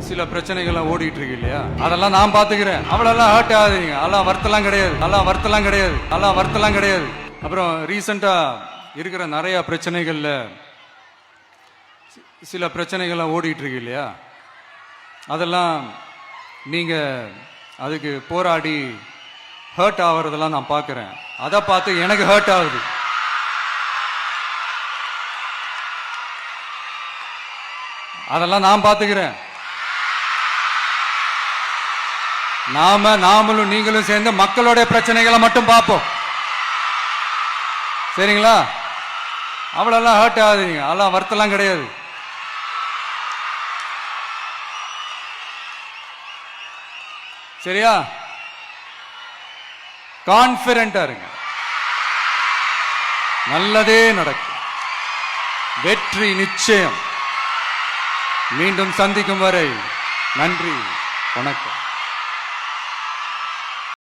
சில பிரச்சனைகள் ஓடிட்டு இருக்கு இல்லையா, அதெல்லாம் நான் பாத்துக்கிறேன். அவ்வளவு ஹர்ட் ஆகாதீங்க. அதெல்லாம் வருத்தலாம் கிடையாது. அப்புறம் ரீசெண்டா இருக்கிற நிறைய பிரச்சனைகள்ல சில பிரச்சனைகள் ஓடிட்டு இருக்கு இல்லையா, அதெல்லாம் நீங்க அதுக்கு போராடி ஹர்ட் ஆகுறதெல்லாம் நான் பார்க்கிறேன். அதை பார்த்து எனக்கு ஹர்ட் ஆகுது. அதெல்லாம் நான் பார்த்துக்கிறேன். நாமளும் நீங்களும் சேர்ந்து மக்களுடைய பிரச்சனைகளை மட்டும் பார்ப்போம். சரிங்களா? அவ்வளவு ஹர்ட் ஆகுதுங்க. அதெல்லாம் வருத்தலாம் கிடையாது. சரியா? கான்பிடென்டா இருங்க. நல்லதே நடக்கும். வெற்றி நிச்சயம். மீண்டும் சந்திக்கும் வரை நன்றி, வணக்கம்.